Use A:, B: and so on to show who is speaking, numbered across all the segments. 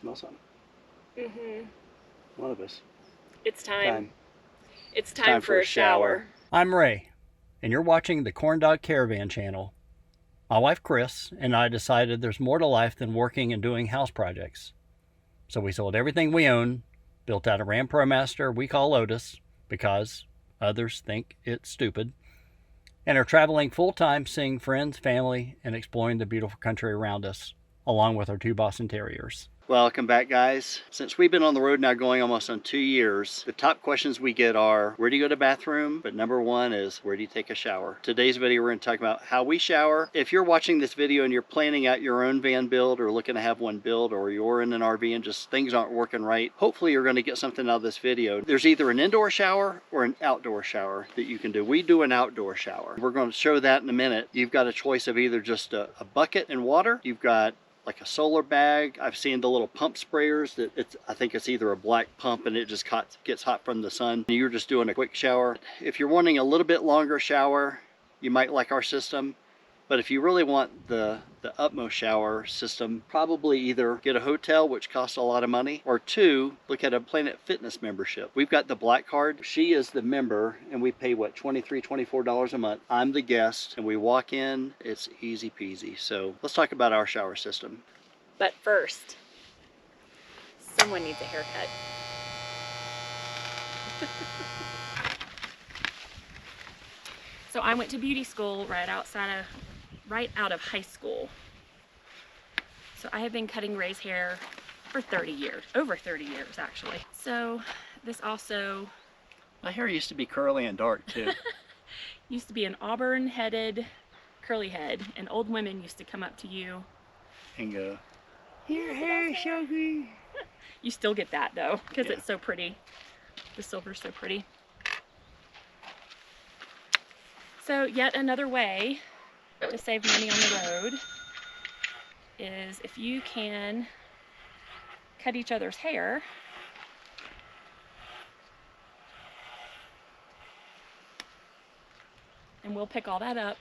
A: Smell something?
B: Mm-hmm.
A: One of us.
B: It's time. It's time for a shower.
C: I'm Ray, and you're watching the Corn Dog Caravan channel. My wife Chris and I decided there's more to life than working and doing house projects. So we sold everything we own, built out a Ram ProMaster we call Lotus because others think it's stupid, and are traveling full-time seeing friends, family, and exploring the beautiful country around us, along with our 2 Boston Terriers.
A: Welcome back, guys. Since we've been on the road now going almost on 2 years, the top questions we get are, where do you go to the bathroom? But number one is, where do you take a shower? Today's video, we're going to talk about how we shower. If you're watching this video and you're planning out your own van build or looking to have one built, or you're in an RV and just things aren't working right, hopefully you're going to get something out of this video. There's either an indoor shower or an outdoor shower that you can do. We do an outdoor shower. We're going to show that in a minute. You've got a choice of either just a bucket and water. You've got like a solar bag. I've seen the little pump sprayers that I think it's either a black pump and it just gets hot from the sun. You're just doing a quick shower. If you're wanting a little bit longer shower, you might like our system. But if you really want the utmost shower system, probably either get a hotel, which costs a lot of money, or 2, look at a Planet Fitness membership. We've got the black card. She is the member, and we pay, what, $23, $24 a month. I'm the guest, and we walk in. It's easy peasy. So let's talk about our shower system.
B: But first, someone needs a haircut. So I went to beauty school right out of high school. So I have been cutting Ray's hair for 30 years, over 30 years actually. So this also...
A: My hair used to be curly and dark too.
B: used to be an auburn headed curly head, and old women used to come up to you
A: And go, your hair is so green.
B: You still get that though, because
A: Yeah.
B: it's so pretty. The silver's so pretty. So yet another way to save money on the road is if you can cut each other's hair. And we'll pick all that up.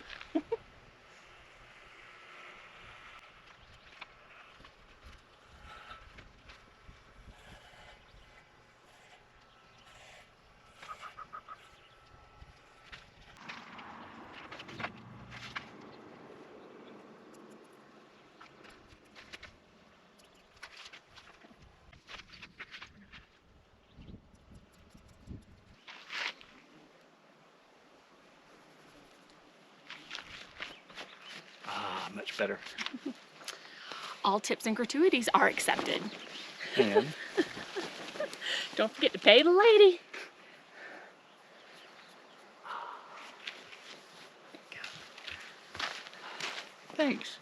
A: Much better.
B: All tips and gratuities are accepted.
A: And
B: Don't forget to pay the lady.
A: thanks.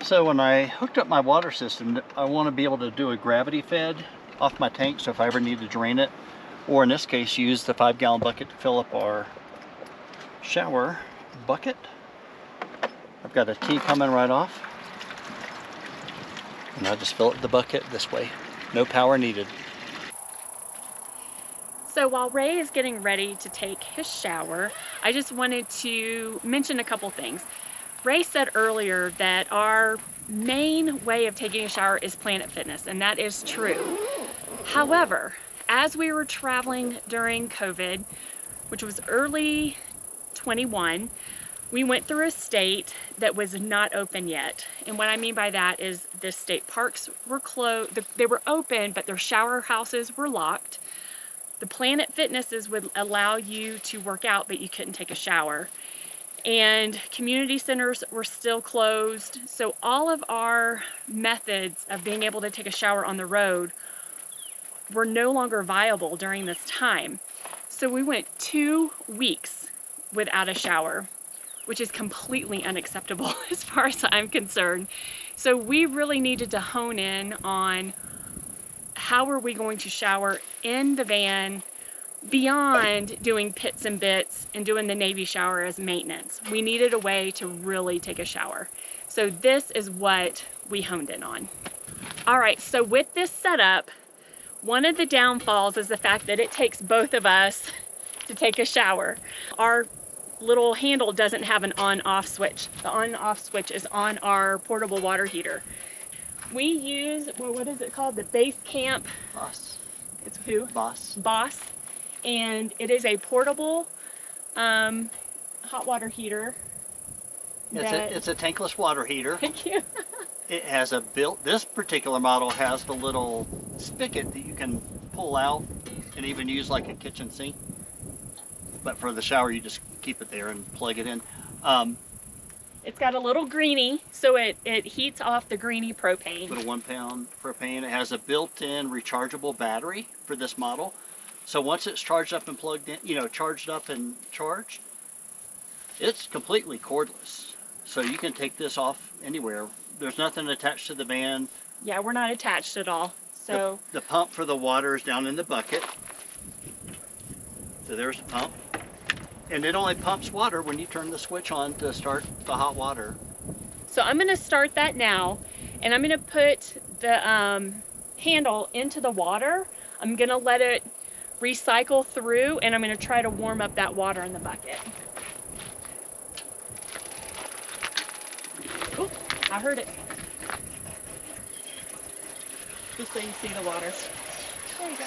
A: So when I hooked up my water system, I want to be able to do a gravity fed off my tank, so if I ever need to drain it, or in this case use the 5-gallon bucket to fill up our shower bucket. I've got a T coming right off, and I just fill up the bucket this way. No power needed.
B: So while Ray is getting ready to take his shower, I just wanted to mention a couple things. Ray said earlier that our main way of taking a shower is Planet Fitness, and that is true. However, as we were traveling during COVID, which was early 21, we went through a state that was not open yet. And what I mean by that is the state parks were closed. They were open, but their shower houses were locked. The Planet Fitnesses would allow you to work out, but you couldn't take a shower. And community centers were still closed. So all of our methods of being able to take a shower on the road were no longer viable during this time. So we went 2 weeks without a shower, which is completely unacceptable as far as I'm concerned. So we really needed to hone in on how are we going to shower in the van beyond doing pits and bits and doing the Navy shower as maintenance. We needed a way to really take a shower. So this is what we honed in on. All right, so with this setup, one of the downfalls is the fact that it takes both of us to take a shower. Our little handle doesn't have an on-off switch. The on-off switch is on our portable water heater. We use, well, what is it called? The Base Camp.
A: B.O.S.
B: It's who?
A: B.O.S.
B: B.O.S. And it is a portable hot water heater.
A: It's a tankless water heater.
B: Thank you.
A: It has a this particular model has the little spigot that you can pull out and even use like a kitchen sink. But for the shower, you just keep it there and plug it in.
B: It's got a little greenie, so it heats off the greenie propane.
A: Little 1 pound propane. It has a built-in rechargeable battery for this model. So once it's charged up and plugged in, charged up and charged, it's completely cordless. So you can take this off anywhere. There's nothing attached to the van.
B: Yeah, we're not attached at all. So
A: the pump for the water is down in the bucket. So there's the pump. And it only pumps water when you turn the switch on to start the hot water.
B: So I'm going to start that now, and I'm going to put the handle into the water. I'm going to let it recycle through, and I'm going to try to warm up that water in the bucket. Oh, I heard it. Just so you see the water. There you go.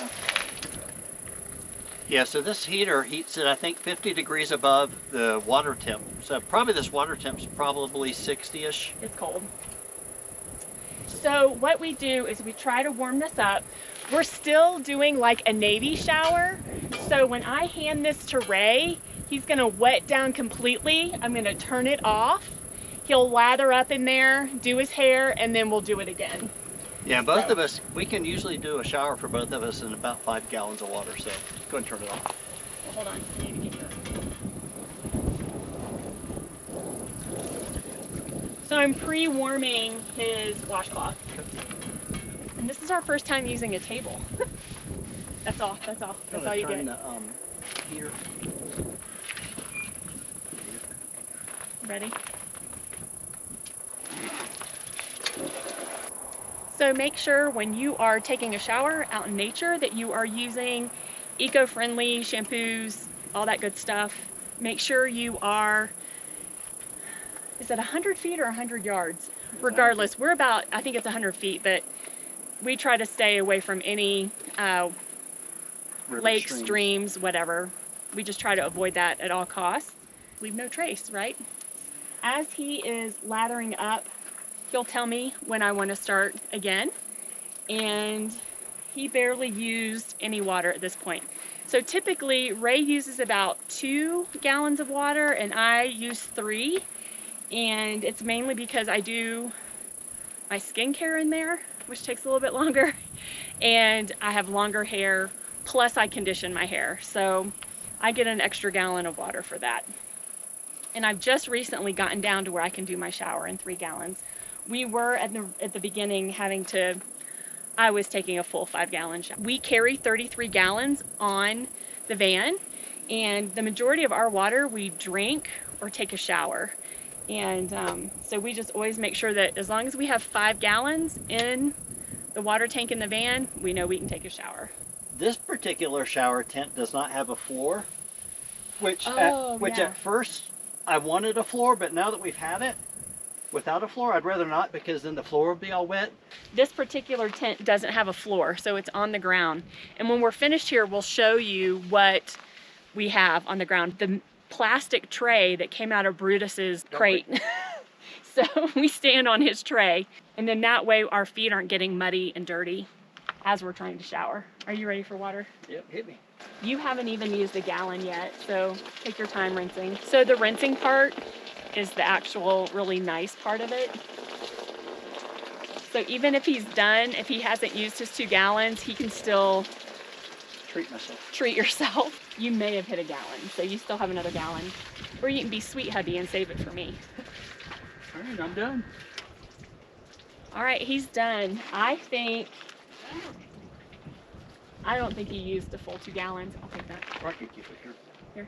A: Yeah, so this heater heats it, I think, 50 degrees above the water temp. So probably this water temp's probably 60-ish.
B: It's cold. So what we do is we try to warm this up. We're still doing like a Navy shower. So when I hand this to Ray, he's gonna wet down completely. I'm gonna turn it off. He'll lather up in there, do his hair, and then we'll do it again.
A: Yeah, both of us, we can usually do a shower for both of us in about 5 gallons of water, so go ahead and turn it off.
B: Well, hold on, I need to get your... So I'm pre-warming his washcloth. And this is our first time using a table. That's all you get.
A: The, heater.
B: Ready? So make sure when you are taking a shower out in nature that you are using eco-friendly shampoos, all that good stuff. Make sure you are, is it 100 feet or 100 yards? Regardless, we're about, I think it's 100 feet, but we try to stay away from any lakes, streams, whatever. We just try to avoid that at all costs. Leave no trace, right? As he is lathering up, he'll tell me when I want to start again, and he barely used any water at this point. So typically Ray uses about 2 gallons of water and I use 3, and it's mainly because I do my skincare in there, which takes a little bit longer, and I have longer hair, plus I condition my hair, so I get an extra gallon of water for that. And I've just recently gotten down to where I can do my shower in 3 gallons. We were at the beginning I was taking a full 5-gallon shower. We carry 33 gallons on the van, and the majority of our water we drink or take a shower. And so we just always make sure that as long as we have 5 gallons in the water tank in the van, we know we can take a shower.
A: This particular shower tent does not have a floor, which at first I wanted a floor, but now that we've had it, Without a floor, I'd rather not, because then the floor will be all wet.
B: This particular tent doesn't have a floor, so it's on the ground. And when we're finished here, we'll show you what we have on the ground. The plastic tray that came out of Brutus's crate. So we stand on his tray, and then that way our feet aren't getting muddy and dirty as we're trying to shower. Are you ready for water?
A: Yep, hit me.
B: You haven't even used a gallon yet, so take your time rinsing. So the rinsing part is the actual really nice part of it. So even if he's done, if he hasn't used his 2 gallons, he can still treat yourself. You may have hit a gallon, so you still have another gallon. Or you can be sweet hubby and save it for me.
A: All right, I'm done.
B: All right, he's done. I don't think he used the full 2 gallons. I'll take that.
A: I can keep it here.
B: Here.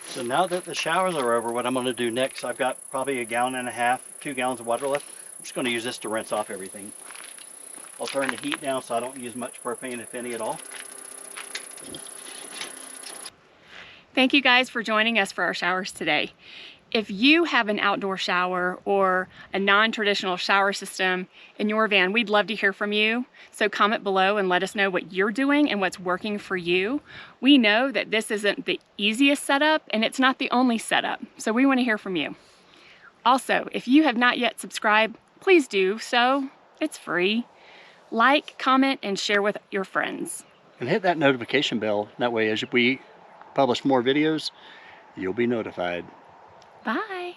A: So now that the showers are over, what I'm going to do next, I've got probably 1.5 gallons, 2 gallons of water left. I'm just going to use this to rinse off everything. I'll turn the heat down so I don't use much propane, if any at all.
B: Thank you guys for joining us for our showers today. If you have an outdoor shower or a non-traditional shower system in your van, we'd love to hear from you. So comment below and let us know what you're doing and what's working for you. We know that this isn't the easiest setup and it's not the only setup. So we want to hear from you. Also, if you have not yet subscribed, please do so. It's free. Like, comment, and share with your friends.
A: And hit that notification bell. That way, as we publish more videos, you'll be notified.
B: Bye.